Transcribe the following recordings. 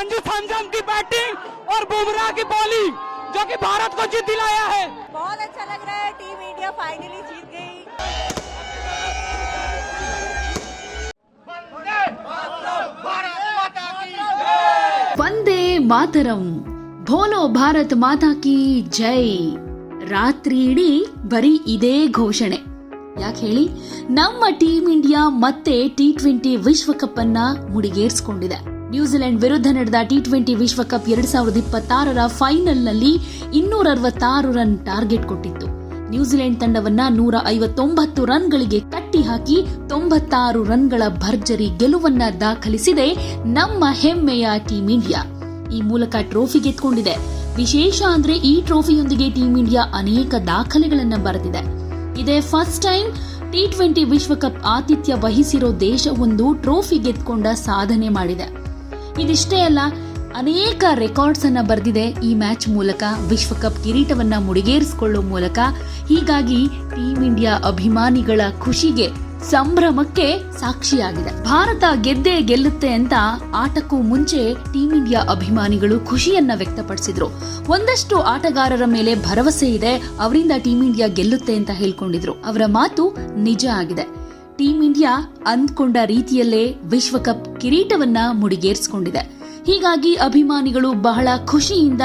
संजू सैमसन की बैटिंग और बुमराह की बॉलिंग जो कि भारत को जीत दिलाया है। बहुत अच्छा लग रहा है, टीम इंडिया फाइनली जीत गई। ವಂದೇ ಮಾತರಂ, ಭೋಲೋ ಭಾರತ್ ಮಾತಾ ಕಿ ಜೈ. ರಾತ್ರಿ ಇಡೀ ಬರೀ ಇದೇ ಘೋಷಣೆ. ಯಾಕೆ ಹೇಳಿ, ನಮ್ಮ ಟೀಮ್ ಇಂಡಿಯಾ ಮತ್ತೆ T20 ವಿಶ್ವಕಪ್ ಅನ್ನ ಮುಡಿಗೇರಿಸಿಕೊಂಡಿದೆ. ನ್ಯೂಜಿಲೆಂಡ್ ವಿರುದ್ಧ ನಡೆದ T20 ವಿಶ್ವಕಪ್ 2026ರ ಫೈನಲ್ನಲ್ಲಿ 266 ರನ್ ಟಾರ್ಗೆಟ್ ಕೊಟ್ಟಿತ್ತು. ನ್ಯೂಜಿಲೆಂಡ್ ತಂಡವನ್ನ 159 ರನ್ಗಳಿಗೆ ಕಟ್ಟಿಹಾಕಿ 96 ರನ್ಗಳ ಭರ್ಜರಿ ಗೆಲುವನ್ನ ದಾಖಲಿಸಿದೆ ನಮ್ಮ ಹೆಮ್ಮೆಯ ಟೀಮ್ ಇಂಡಿಯಾ. ಈ ಮೂಲಕ ಟ್ರೋಫಿ ಗೆದ್ದುಕೊಂಡಿದೆ. ವಿಶೇಷ ಅಂದ್ರೆ ಈ ಟ್ರೋಫಿಯೊಂದಿಗೆ ಟೀಮ್ ಇಂಡಿಯಾ ಅನೇಕ ದಾಖಲೆಗಳನ್ನ ಬರೆದಿದೆ. ಇದೇ ಫಸ್ಟ್ ಟೈಮ್ T20 ವಿಶ್ವಕಪ್ ಆತಿಥ್ಯ ವಹಿಸಿರೋ ದೇಶವೊಂದು ಟ್ರೋಫಿ ಗೆದ್ದುಕೊಂಡ ಸಾಧನೆ ಮಾಡಿದೆ. ಇದಿಷ್ಟೇ ಅಲ್ಲ, ಅನೇಕ ರೆಕಾರ್ಡ್ಸ್ ಅನ್ನ ಬರೆದಿದೆ ಈ ಮ್ಯಾಚ್ ಮೂಲಕ, ವಿಶ್ವಕಪ್ ಕಿರೀಟವನ್ನ ಮುಡಿಗೇರಿಸಿಕೊಳ್ಳೋ ಮೂಲಕ. ಹೀಗಾಗಿ ಟೀಮ್ ಇಂಡಿಯಾ ಅಭಿಮಾನಿಗಳ ಖುಷಿಗೆ, ಸಂಭ್ರಮಕ್ಕೆ ಸಾಕ್ಷಿಯಾಗಿದೆ. ಭಾರತ ಗೆದ್ದೇ ಗೆಲ್ಲುತ್ತೆ ಅಂತ ಆಟಕ್ಕೂ ಮುಂಚೆ ಟೀಮ್ ಇಂಡಿಯಾ ಅಭಿಮಾನಿಗಳು ಖುಷಿಯನ್ನ ವ್ಯಕ್ತಪಡಿಸಿದ್ರು. ಒಂದಷ್ಟು ಆಟಗಾರರ ಮೇಲೆ ಭರವಸೆ ಇದೆ, ಅವರಿಂದ ಟೀಮ್ ಇಂಡಿಯಾ ಗೆಲ್ಲುತ್ತೆ ಅಂತ ಹೇಳ್ಕೊಂಡಿದ್ರು. ಅವರ ಮಾತು ನಿಜ ಆಗಿದೆ. ಟೀಮ್ ಇಂಡಿಯಾ ಅಂದ್ಕೊಂಡ ರೀತಿಯಲ್ಲೇ ವಿಶ್ವಕಪ್ ಕಿರೀಟವನ್ನ ಮುಡಿಗೇರಿಸಿಕೊಂಡಿದೆ. ಹೀಗಾಗಿ ಅಭಿಮಾನಿಗಳು ಬಹಳ ಖುಷಿಯಿಂದ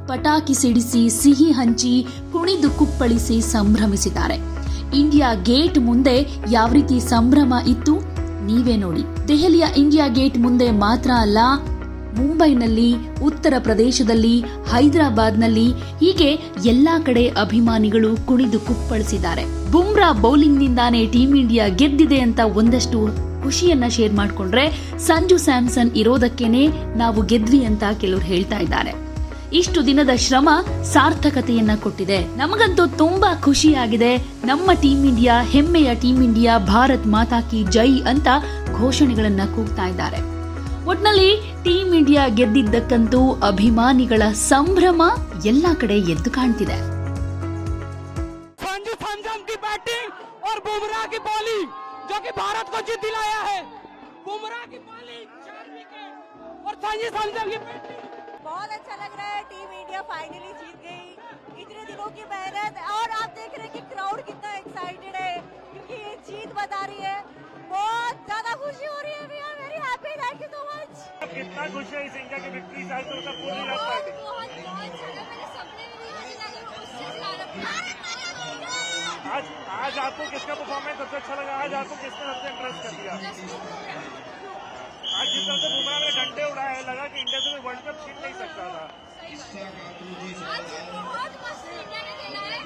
ಪಟಾಕಿ ಸಿಡಿಸಿ, ಸಿಹಿ ಹಂಚಿ, ಕುಣಿದು ಕುಪ್ಪಳಿಸಿ ಸಂಭ್ರಮಿಸಿದ್ದಾರೆ. ಇಂಡಿಯಾ ಗೇಟ್ ಮುಂದೆ ಯಾವ ರೀತಿ ಸಂಭ್ರಮ ಇತ್ತು ನೀವೇ ನೋಡಿ. ದೆಹಲಿಯ ಇಂಡಿಯಾ ಗೇಟ್ ಮುಂದೆ ಮಾತ್ರ ಅಲ್ಲ, ಮುಂಬೈನಲ್ಲಿ, ಉತ್ತರ ಪ್ರದೇಶದಲ್ಲಿ, ಹೈದರಾಬಾದ್ನಲ್ಲಿ, ಹೀಗೆ ಎಲ್ಲಾ ಕಡೆ ಅಭಿಮಾನಿಗಳು ಕುಣಿದು ಕುಪ್ಪಳಿಸಿದ್ದಾರೆ. ಬುಮ್ರಾ ಬೌಲಿಂಗ್ನಿಂದಾನೇ ಟೀಮ್ ಇಂಡಿಯಾ ಗೆದ್ದಿದೆ ಅಂತ ಒಂದಷ್ಟು ಖುಷಿಯನ್ನ ಶೇರ್ ಮಾಡಿಕೊಂಡ್ರೆ, ಸಂಜು ಸ್ಯಾಮ್ಸನ್ ಇರೋದಕ್ಕೇನೆ ನಾವು ಗೆದ್ವಿ ಅಂತ ಕೆಲವರು ಹೇಳ್ತಾ ಇದ್ದಾರೆ. ಇಷ್ಟು ದಿನದ ಶ್ರಮ ಸಾರ್ಥಕತೆಯನ್ನ ಕೊಟ್ಟಿದೆ. ನಮಗಂತೂ ತುಂಬಾ ಖುಷಿಯಾಗಿದೆ. ನಮ್ಮ ಟೀಮ್ ಇಂಡಿಯಾ, ಹೆಮ್ಮೆಯ ಟೀಮ್ ಇಂಡಿಯಾ, ಭಾರತ್ ಮಾತಾ ಕಿ ಜೈ ಅಂತ ಘೋಷಣೆಗಳನ್ನ ಕೂಗ್ತಾ ಇದ್ದಾರೆ. ಒಟ್ನಲ್ಲಿ ಟೀಮ್ ಇಂಡಿಯಾ ಗೆದ್ದಿದ್ದಕ್ಕಂತೂ ಅಭಿಮಾನಿಗಳ ಸಂಭ್ರಮ ಎಲ್ಲಾ ಕಡೆ ಎದ್ದು ಕಾಣ್ತಿದೆ. संजू सैमसन की बैटिंग और बुमराह की बॉलिंग जो कि भारत को जीत दिलाया है। बुमराह की बॉलिंग 4 विकेट और संजू सैमसन की बैटिंग। बहुत अच्छा लग रहा है, टीम इंडिया फाइनली जीत गई। इतने दिनों की मेहनत, और आप देख रहे हैं कि क्राउड कितना एक्साइटेड है क्योंकि ये जीत बता रही है। बहुत ज्यादा खुशी हो रही है। We are very happy, thank you so much. कितना खुश है इस इंडिया की विक्ट्री से, आज तो मतलब पूरी रात पार्टी। बहुत ज्यादा, मैंने सपने में नहीं सोचा कि उससे ज्यादा आज आपको किसका परफॉर्मेंस सबसे अच्छा लगा? आज आपको किसने सबसे इम्प्रेस कर दिया? आज जिस तरह से बुमराह ने डंडे उड़ाए, लगा कि इंडिया से वर्ल्ड कप छीन नहीं सकता था। आज बहुत मस्त इंडिया ने खेला है।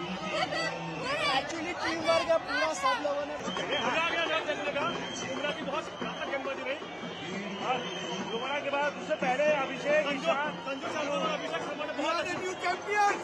एक्चुअली टीम वर्क है पूरा, सब लोगों ने बुमराह की बहुत घातक गेंदबाजी रही। बुमराह के बाद उससे पहले अभिषेक शर्मा ने बहुत new champion.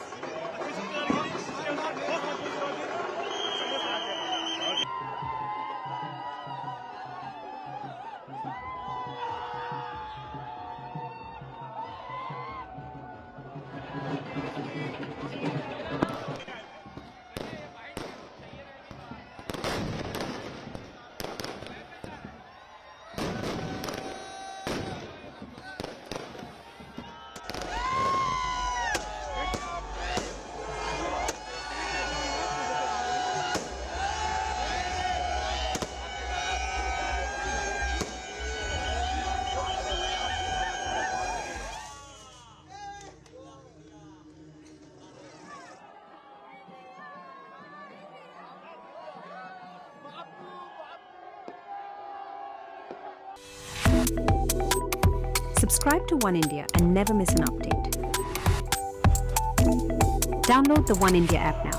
Subscribe to One India and never miss an update. Download the One India app now.